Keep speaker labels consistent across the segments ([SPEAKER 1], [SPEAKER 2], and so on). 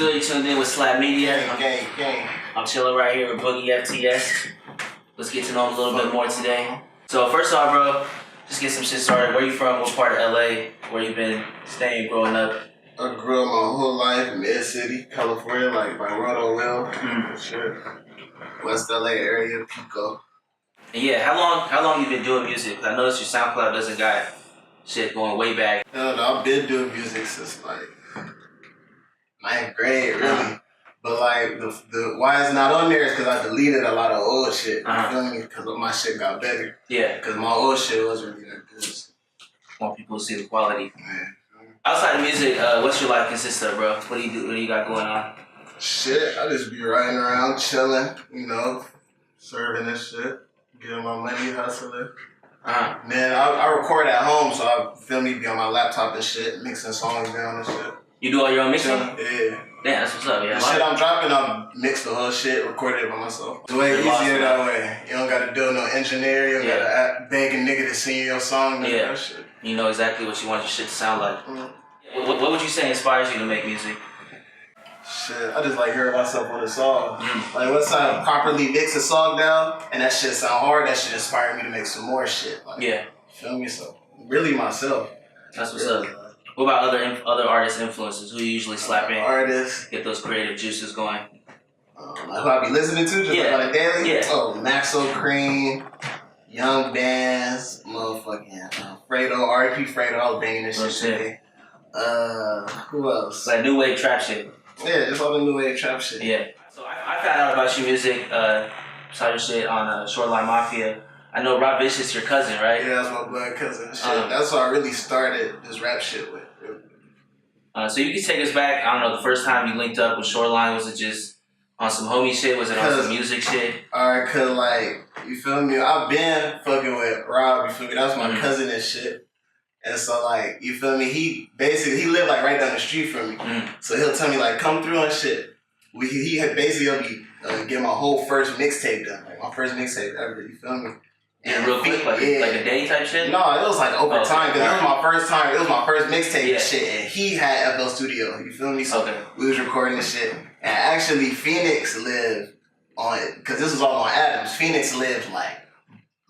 [SPEAKER 1] good? You tuned in with Slap Media.
[SPEAKER 2] Gang.
[SPEAKER 1] I'm chilling right here with BoogieFTS. Let's get to know him a little bit more today. So first off, bro, just get some shit started. Where you from? What part of LA? Where you been staying, growing up?
[SPEAKER 2] I grew up my whole life in Mid City, California, like by Roto Will. Shit. West LA area, Pico.
[SPEAKER 1] And yeah, how long you been doing music? I noticed your SoundCloud doesn't got shit going way back.
[SPEAKER 2] Hell no, I've been doing music since like 9th grade, really. But like the why it's not on there is because I deleted a lot of old shit. You feel me? Because my shit got better.
[SPEAKER 1] Yeah.
[SPEAKER 2] Because my old shit wasn't really that good.
[SPEAKER 1] Want people to see the quality.
[SPEAKER 2] Man.
[SPEAKER 1] Outside of music, what's your life consist of, bro? What do you do? What do you got going on?
[SPEAKER 2] Shit, I just be riding around, chilling, you know, serving and shit, getting my money, hustling. Man, I record at home, so I feel me be on my laptop and shit, mixing songs down and shit.
[SPEAKER 1] You do all your own mixing?
[SPEAKER 2] Yeah.
[SPEAKER 1] Damn, that's what's up, yeah.
[SPEAKER 2] The shit I'm dropping, I mix the whole shit, record it by myself. It's way easier that way. You don't gotta do no engineering, you don't gotta beg a nigga to sing your song and that shit.
[SPEAKER 1] You know exactly what you want your shit to sound like. What would you say inspires you to make music?
[SPEAKER 2] Shit, I just like hearing myself on a song. Like once I properly mix a song down and that shit sound hard, that shit inspired me to make some more shit. Like, feel me? So really myself.
[SPEAKER 1] That's what's up. What about other artist influences? Who you usually slap in?
[SPEAKER 2] Artists.
[SPEAKER 1] Get those creative juices going.
[SPEAKER 2] Like who I be listening to just like on a daily? Yeah. Oh, Maxo Cream, Young Bands, motherfucking Fredo, R.I.P. Fredo. I was banging this shit today. Who else?
[SPEAKER 1] Like new wave trap shit.
[SPEAKER 2] Yeah, just all the new wave trap shit.
[SPEAKER 1] Yeah. So I found out about your music, saw your shit on Shoreline Mafia. I know Rob Vicious, your cousin, right?
[SPEAKER 2] Yeah, that's my blood cousin. Shit. That's what I really started this rap shit with.
[SPEAKER 1] So you can take us back, I don't know, the first time you linked up with Shoreline, was it just on some homie shit? Was it on some music shit?
[SPEAKER 2] Alright, cause like, you feel me? I've been fucking with Rob, you feel me? That was my cousin and shit. And so like, you feel me? He lived like right down the street from me. So he'll tell me like, come through and shit. He had basically get my whole first mixtape done. Like my first mixtape ever, you feel me?
[SPEAKER 1] And real quick, like a day type shit?
[SPEAKER 2] No, it was like over time, because it was my first time, it was my first mixtape and shit, and he had FL Studio, you feel me? So we was recording this shit, and actually Phoenix lived on it, because this was all on Adams. Phoenix lived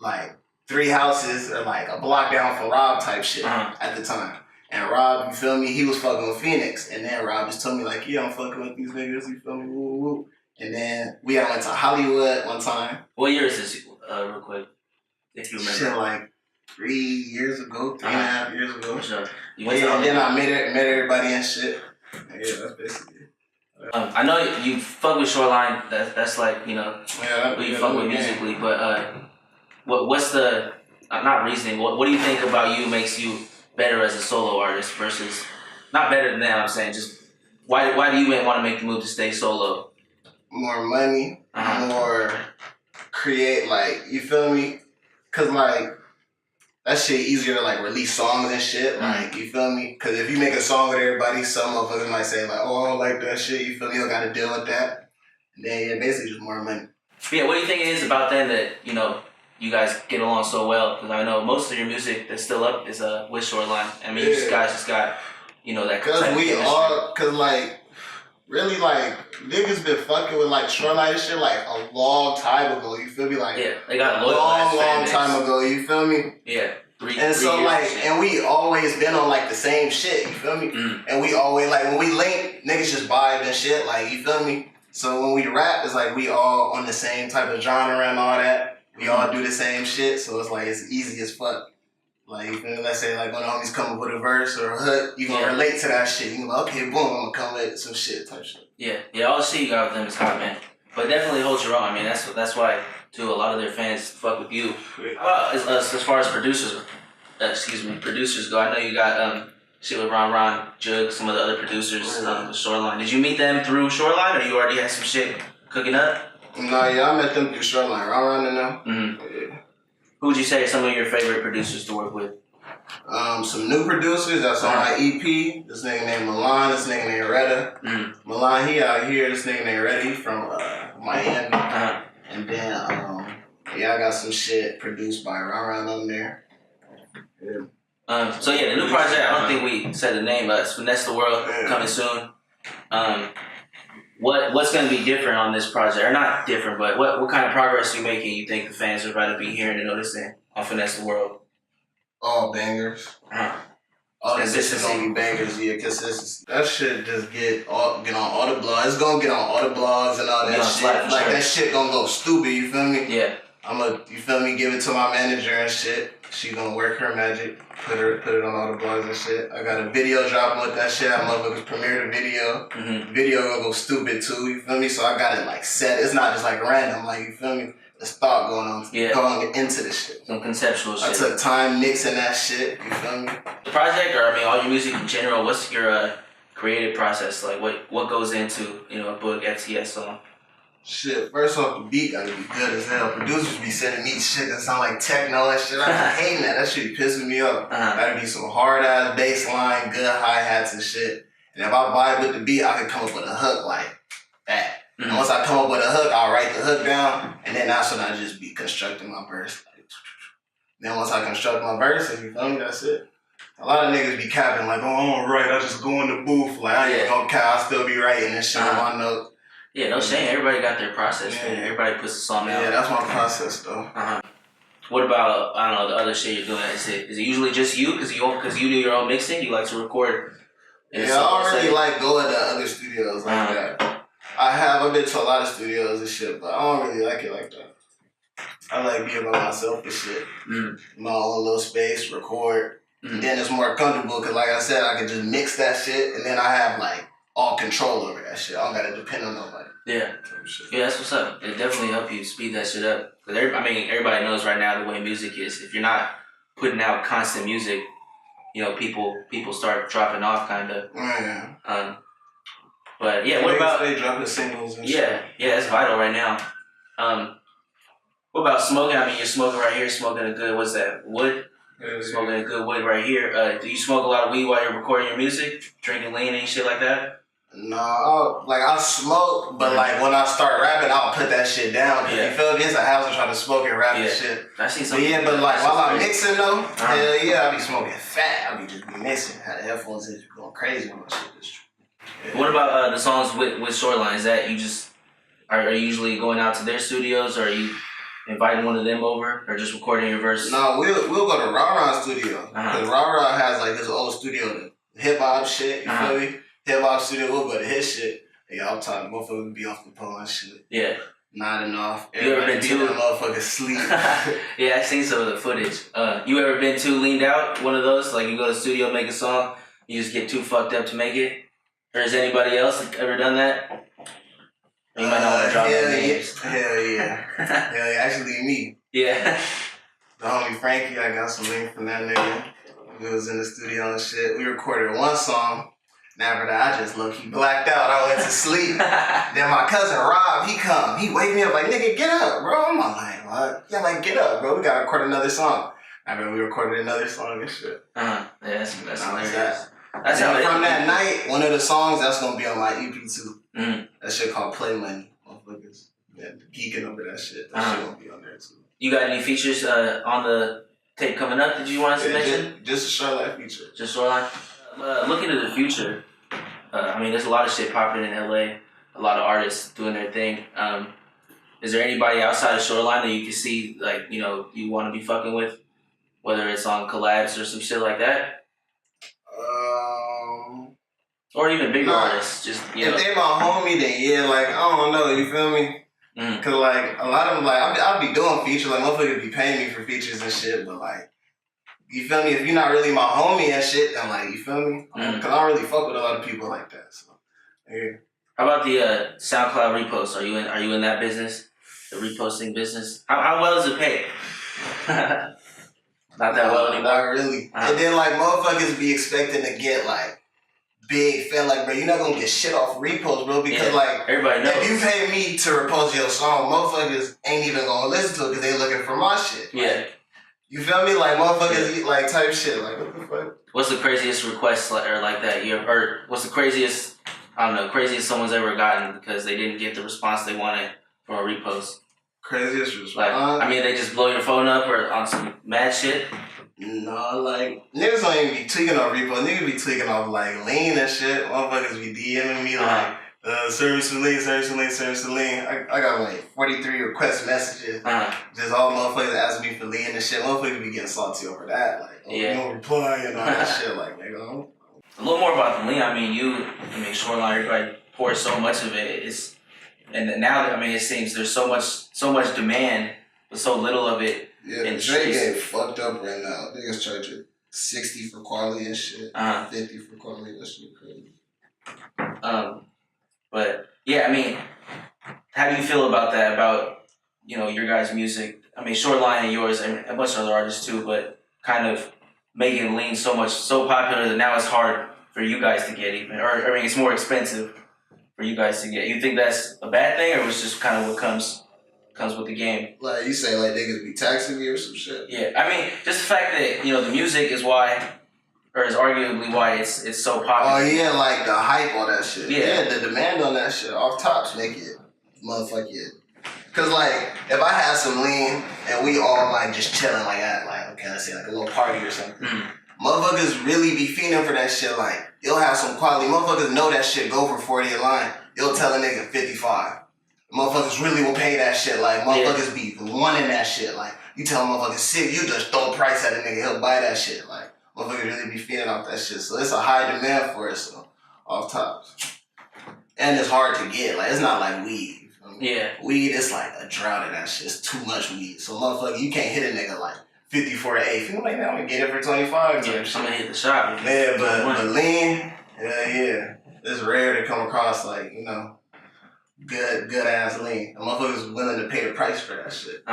[SPEAKER 2] like 3 houses or like a block down from Rob type shit at the time. And Rob, you feel me, he was fucking with Phoenix, and then Rob just told me like, yeah, I'm fucking with these niggas, you feel me, woo woo. And then we went to Hollywood one time.
[SPEAKER 1] What year is this, real quick? If you remember.
[SPEAKER 2] Shit, like 3 years ago, 3.5 years ago.
[SPEAKER 1] For sure.
[SPEAKER 2] And then I met everybody and shit. Yeah, that's basically it.
[SPEAKER 1] I know you fuck with Shoreline. That's like, you know, who you fuck with musically. But what's the not reasoning? What do you think about you makes you better as a solo artist versus not better than that? I'm saying just why do you want to make the move to stay solo?
[SPEAKER 2] More money, more create, like, you feel me? Cause like that shit easier to like release songs and shit, like, you feel me? Cause if you make a song with everybody, some motherfuckers might say like, oh, I don't like that shit, you feel me? You don't gotta deal with that. And then basically just more money.
[SPEAKER 1] Yeah, what do you think it is about then that, you know, you guys get along so well? Cause I know most of your music that's still up is with Shoreline. I mean, you guys just got, you know, that.
[SPEAKER 2] Cause like really, like, niggas been fucking with, like, Shoreline and shit, like, a long time ago, you feel me? Like,
[SPEAKER 1] they got a
[SPEAKER 2] long time ago, you feel me?
[SPEAKER 1] Yeah.
[SPEAKER 2] And so, like, and we always been on, like, the same shit, you feel me? And we always, like, when we link, niggas just vibe and shit, like, you feel me? So when we rap, it's like we all on the same type of genre and all that. We all do the same shit, so it's like, it's easy as fuck. Like, let's say, like, when the homies come up with a verse or a hook, you gonna relate to that shit. You can be like, okay, boom, I'm gonna come with some shit type shit. Yeah,
[SPEAKER 1] all the shit you got with them is hot, man. But definitely holds your own. I mean, that's why, too, a lot of their fans fuck with you. As far as producers go, I know you got shit with Ron, Jug, some of the other producers, the Shoreline. Did you meet them through Shoreline, or you already had some shit cooking up?
[SPEAKER 2] No, yeah, I met them through Shoreline. Ron and them. Yeah.
[SPEAKER 1] Who would you say are some of your favorite producers to work with?
[SPEAKER 2] Some new producers that's on my EP. This nigga named Milan, this nigga named Retta. Milan, he out here. This nigga named Retta, he from Miami. And then, I got some shit produced by Ron on there. Yeah.
[SPEAKER 1] The new project, I don't think we said the name, but it's Finesse The World, coming soon. what's going to be different on this project, or not different, but what kind of progress you making? You think the fans are about to be hearing and noticing on Finesse the World?
[SPEAKER 2] All bangers. All this is gonna be bangers, yeah, consistency. That shit just get on all the blogs. It's gonna get on all the blogs and all that shit. Like that shit gonna go stupid, you feel me?
[SPEAKER 1] Yeah.
[SPEAKER 2] You feel me, give it to my manager and shit. She gonna work her magic, put it on all the blogs and shit. I got a video dropping with that shit. I motherfuckers premiere the video. The video gonna go stupid too, you feel me? So I got it like set. It's not just like random, like, you feel me? There's thought going on, going into this shit.
[SPEAKER 1] Some conceptual shit.
[SPEAKER 2] I took time mixing that shit, you feel me?
[SPEAKER 1] The project, or I mean, all your music in general, what's your creative process? Like, what goes into, a BoogieFTS song?
[SPEAKER 2] Shit, first off, the beat gotta be good as hell. Producers be sending me shit that sound like techno and shit. I be hating that. That shit be pissing me off. Gotta be some hard-ass bass line, good hi-hats and shit. And if I vibe with the beat, I can come up with a hook like that. And once I come up with a hook, I'll write the hook down, and then that's when I just be constructing my verse. Then once I construct my verse, if you feel me, that's it. A lot of niggas be capping like, oh, I'm right, I just go in the booth. Like, I ain't gonna cap, I still be writing and shit on my notes.
[SPEAKER 1] Yeah, no shame. Everybody got their process. Yeah. Everybody puts the song out.
[SPEAKER 2] Yeah, that's my process though.
[SPEAKER 1] What about, I don't know, the other shit you're doing? Is it usually just you? Because you do your own mixing? You like to record?
[SPEAKER 2] Yeah, I don't really like going to other studios like that. I've been to a lot of studios and shit, but I don't really like it like that. I like being by myself and shit. My own little space, record. And then it's more comfortable because, like I said, I can just mix that shit, and then I have like all control over that shit. I don't gotta depend on nobody.
[SPEAKER 1] Yeah. Yeah, that's what's up. It definitely help you speed that shit up. Cause everybody knows right now the way music is. If you're not putting out constant music, people start dropping off kind of.
[SPEAKER 2] Yeah.
[SPEAKER 1] But yeah, what about
[SPEAKER 2] they dropping singles and shit?
[SPEAKER 1] Yeah, it's vital right now. What about smoking? I mean, you're smoking right here, smoking a good, what's that, wood? Smoking a good wood right here. Do you smoke a lot of weed while you're recording your music? Drinking lean and shit like that?
[SPEAKER 2] No, I smoke, but like when I start rapping, I'll put that shit down. You feel me? It's a house to try to smoke and rap and shit.
[SPEAKER 1] I see something.
[SPEAKER 2] But like while I'm mixing though, hell yeah, I be smoking fat. I be just mixing. Had the headphones in, going crazy with my shit.
[SPEAKER 1] Yeah. What about the songs with Shoreline? Is that you just are you usually going out to their studios, or are you inviting one of them over, or just recording your verse?
[SPEAKER 2] No, we'll go to Ra studio. Because Ra has like his old studio, hip hop shit. You feel me? Hip hop studio. We'll go to his shit. Yeah, I'm talking. Motherfuckers be off the pole and shit.
[SPEAKER 1] Yeah.
[SPEAKER 2] Nodding off.
[SPEAKER 1] You ever been too?
[SPEAKER 2] Motherfuckers sleep.
[SPEAKER 1] Yeah, I seen some of the footage. You ever been too leaned out? One of those, like you go to the studio, make a song, you just get too fucked up to make it. Or has anybody else ever done that? You might not want to drop names.
[SPEAKER 2] Hell yeah. Hell yeah. Actually, me.
[SPEAKER 1] Yeah.
[SPEAKER 2] The homie Frankie, I got some link from that nigga. We was in the studio and shit. We recorded one song. And after that, I just low-key blacked out. I went to sleep. Then my cousin Rob, he wake me up like, nigga, get up, bro. I'm like, what? Yeah, like, get up, bro. We gotta record another song. We recorded another song and shit.
[SPEAKER 1] Yeah, that's hilarious.
[SPEAKER 2] That's how from that night, one of the songs that's gonna be on my EP too. That shit called Play Money. Motherfuckers, geeking over that shit. That shit gonna be on there too.
[SPEAKER 1] You got any features on the tape coming up? Did you want us to mention?
[SPEAKER 2] Just a Shoreline feature.
[SPEAKER 1] Just Shoreline. Looking to the future, there's a lot of shit popping in LA. A lot of artists doing their thing. Is there anybody outside of Shoreline that you can see, like, you want to be fucking with, whether it's on collabs or some shit like that? Or even bigger artists, just,
[SPEAKER 2] If they my homie, then yeah, like, I don't know, you feel me? Cause like, a lot of them, like, I'll be doing features, like, motherfuckers be paying me for features and shit, but like, you feel me? If you're not really my homie and shit, then like, you feel me? Cause I don't really fuck with a lot of people like that, so, yeah.
[SPEAKER 1] How about the SoundCloud reposts? Are you in that business? The reposting business? How well does it pay? Not that well anymore?
[SPEAKER 2] Not really. And then like, motherfuckers be expecting to get like, big fan, like, bro, you're not gonna get shit off reposts, bro, because like,
[SPEAKER 1] everybody knows.
[SPEAKER 2] If you pay me to repost your song, motherfuckers ain't even gonna listen to it because they looking for my shit.
[SPEAKER 1] Yeah.
[SPEAKER 2] Like, you feel me? Like, motherfuckers eat like type shit. Like, what the fuck?
[SPEAKER 1] What's the craziest request like that you ever heard? What's the craziest someone's ever gotten because they didn't get the response they wanted from a repost?
[SPEAKER 2] Craziest response?
[SPEAKER 1] Like, they just blow your phone up or on some mad shit?
[SPEAKER 2] No, like, niggas don't even be tweaking off reposts. Niggas be tweaking off, like, lean and shit. Motherfuckers be DMing me, like, service for lean. I got like 43 request messages. Just all motherfuckers asking me for lean and shit. Motherfuckers be getting salty over that. Like, you don't reply and all that shit. Like, nigga.
[SPEAKER 1] A little more about the lean. I mean, Shoreline, everybody pours so much of it. And now, it seems there's so much demand, but so little of it.
[SPEAKER 2] Yeah, the Drake game fucked up right now. Niggas charging 60 for quality and shit. 50 for quality. That shit crazy.
[SPEAKER 1] But yeah, how do you feel about that? About your guys' music? Shoreline and yours, and a bunch of other artists too, but kind of making lean so popular that now it's hard for you guys to get even, or it's more expensive for you guys to get. You think that's a bad thing, or it's just kind of what comes with the game?
[SPEAKER 2] Like you say, like niggas be taxing me or some shit.
[SPEAKER 1] Yeah, just the fact that the music is why. Or is arguably why it's so popular.
[SPEAKER 2] Oh yeah, like the hype on that shit. Yeah, the demand on that shit off tops make it motherfucker it. Cause like if I had some lean and we all like just chilling like at okay, let's say like a little party or something. Motherfuckers really be feeding for that shit. Like you'll have some quality. Motherfuckers know that shit go for 40 a line. You'll tell a nigga 55. Motherfuckers really will pay that shit. Like motherfuckers be wanting that shit. Like you tell motherfuckers sick, you just throw a price at a nigga, he'll buy that shit. Like motherfuckers really be feeding off that shit. So it's a high demand for it, so off tops. And it's hard to get. Like it's not like weed.
[SPEAKER 1] Yeah.
[SPEAKER 2] Weed, it's like a drought of that shit. It's too much weed. So motherfucker, you can't hit a nigga like 54 to 8. Feel like I'm gonna get it for 25.
[SPEAKER 1] Yeah, I'm gonna hit the shop.
[SPEAKER 2] Yeah, but lean, yeah. It's rare to come across like, good ass lean. And motherfuckers willing to pay the price for that shit.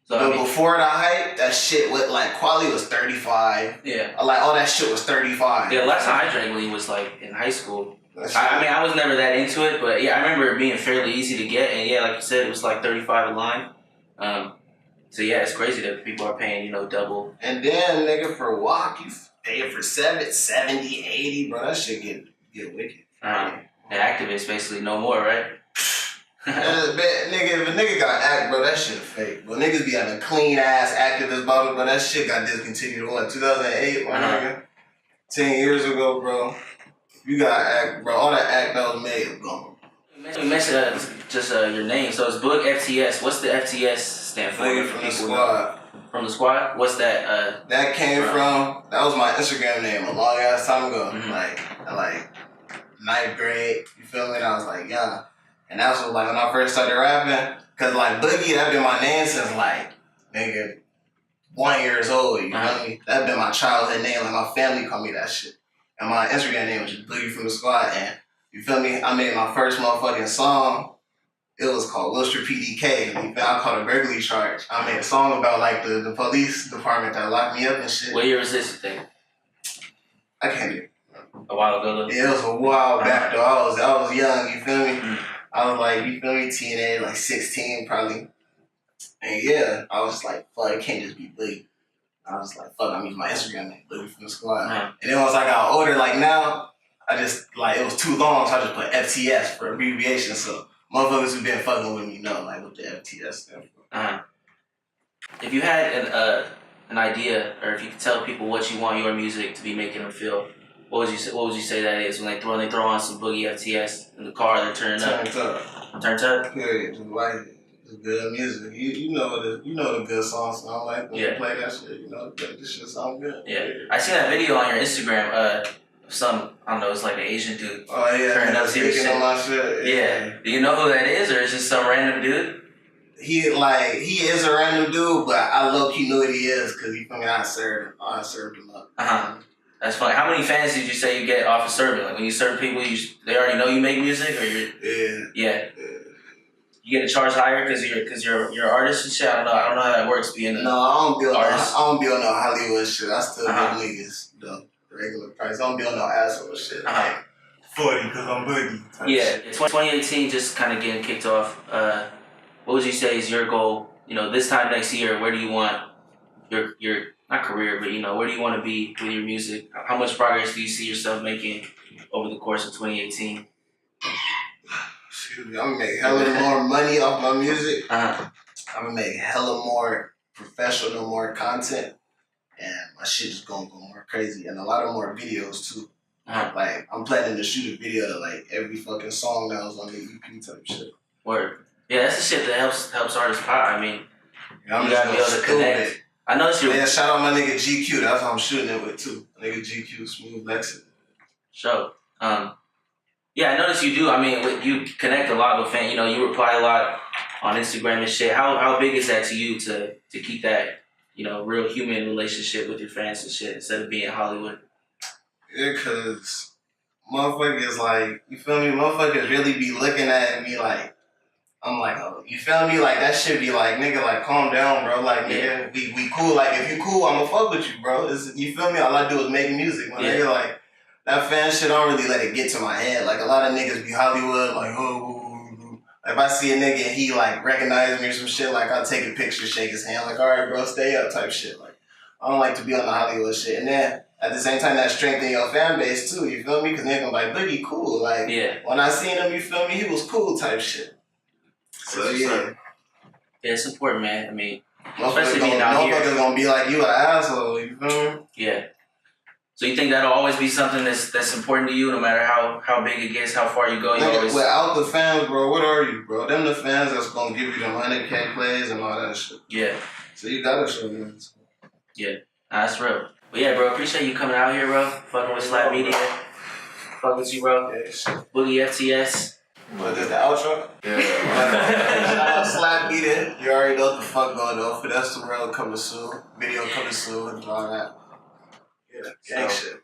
[SPEAKER 2] So, before the hype, that shit with like quality was 35. Yeah. Like all that shit was 35.
[SPEAKER 1] Yeah, the last time I drank lean was like in high school. I was never that into it, but yeah, I remember it being fairly easy to get, and yeah, like you said, it was like 35 a line. So yeah, it's crazy that people are paying, double.
[SPEAKER 2] And then, nigga, for walk, you pay it for 70, 80, bro. That shit get wicked.
[SPEAKER 1] The activists basically no more, right?
[SPEAKER 2] Nigga, if a nigga got act, bro, that shit fake. But niggas be having clean ass activist bottle, but that shit got discontinued in 2008, my nigga. 10 years ago, bro. You got act, bro. All that act that was made is gone.
[SPEAKER 1] You mentioned just your name. So it's BoogieFTS. What's the FTS stand for?
[SPEAKER 2] From the squad.
[SPEAKER 1] From the squad? What's that?
[SPEAKER 2] That came from. That was my Instagram name a long ass time ago. Like 9th grade. You feel me? And I was like, yeah. And that's what when I first started rapping. Cause like Boogie, that been my name since like nigga 1 years old. You feel me? That been my childhood name. Like my family called me that shit. And my Instagram name was just Boogie from the Squad. And you feel me? I made my first motherfucking song. It was called Wilster PDK. You feel I called a burglary charge. I made a song about like the police department that locked me up and shit.
[SPEAKER 1] What year was this thing?
[SPEAKER 2] I can't do it.
[SPEAKER 1] A while ago though?
[SPEAKER 2] Yeah, it was a while back though. I was young, you feel me? I was like, you feel me, teenage, like 16 probably. And yeah, I was like, fuck, it can't just be Boogie. I was like, fuck, I'm using my Instagram name, Boogie from the Squad. And then once I got older, like now, I just, like, it was too long, so I just put FTS for abbreviation. So motherfuckers who been fucking with me know, like, what the FTS stand for.
[SPEAKER 1] If you had an idea, or if you could tell people what you want your music to be making them feel, what would you say that is when they throw on some BoogieFTS in the car, they're turning up? Turned up?
[SPEAKER 2] Period. Just like it's good music. You know the good songs sound like when you play that shit. This shit sound good.
[SPEAKER 1] Yeah. I seen that video on your Instagram. Some I don't know, it's like an Asian dude.
[SPEAKER 2] Oh yeah.
[SPEAKER 1] Turning up to your shit.
[SPEAKER 2] On my shit.
[SPEAKER 1] Yeah. Do you know who that is, or is it some random dude?
[SPEAKER 2] He is a random dude, but I low key knew what he is because he fucking I served him up.
[SPEAKER 1] That's funny. How many fans did you say you get off of serving? Like when you serve people, they already know you make music, or you're yeah. You get to charge higher because you're an artist and shit. I don't know how that works being an
[SPEAKER 2] I don't be on no Hollywood shit. I still give niggas the regular price. I don't be on no asshole shit. Like 40 because I'm Boogie.
[SPEAKER 1] Yeah, 2018 just kind of getting kicked off. What would you say is your goal? This time next year, where do you want your not career, but where do you want to be with your music? How much progress do you see yourself making over the course of 2018?
[SPEAKER 2] I'm gonna make hella more money off my music. I'm gonna make hella more professional, more content, and my shit is gonna go more crazy, and a lot of more videos too. Like, I'm planning to shoot a video to like every fucking song that was on the EP type shit.
[SPEAKER 1] Word. Yeah, that's the shit that helps artists pop. I mean,
[SPEAKER 2] yeah,
[SPEAKER 1] you gotta be able to connect. I noticed you.
[SPEAKER 2] Yeah, shout out my nigga GQ. That's what I'm shooting it with too. Nigga GQ, Smooth Lexus.
[SPEAKER 1] So, yeah, I noticed you do. I mean, you connect a lot with fans. You know, you reply a lot on Instagram and shit. How big is that to you to keep that, you know, real human relationship with your fans and shit instead of being Hollywood?
[SPEAKER 2] Yeah, cause motherfuckers like, you feel me? Motherfuckers really be looking at me like, I'm like, oh, you feel me? Like, that shit be like, nigga, like, calm down, bro. Like, nigga, we cool. Like, if you cool, I'ma fuck with you, bro. You feel me? All I do is make music. When nigga, like, that fan shit, I don't really let it get to my head. Like, a lot of niggas be Hollywood, like, oh. If I see a nigga and he, like, recognize me or some shit, like, I'll take a picture, shake his hand, like, all right, bro, stay up type shit. Like, I don't like to be on the Hollywood shit. And then, at the same time, that strengthen your fan base, too. You feel me? Because nigga like, Boogie, cool. Like, when I seen him, you feel me? He was cool type shit. So, yeah.
[SPEAKER 1] Yeah, it's important, man. I mean, especially being out here.
[SPEAKER 2] Motherfuckers gonna be like, you an asshole, you feel me?
[SPEAKER 1] Yeah. So you think that'll always be something that's important to you, no matter how big it gets, how far you go?
[SPEAKER 2] Without the fans, bro, what are you, bro? Them the fans that's gonna give you the 100K plays and all that shit.
[SPEAKER 1] Yeah.
[SPEAKER 2] So you gotta show them.
[SPEAKER 1] Yeah. Nah, that's real. But yeah, bro, appreciate you coming out here, bro. Fucking with Slap Media. Fuck with you, bro.
[SPEAKER 2] Yeah,
[SPEAKER 1] BoogieFTS.
[SPEAKER 2] What is the outro? Yeah. Shout out Slap Media. You already know what the fuck going on. Finesse The World coming soon. Video coming soon and all that. Yeah, gang shit.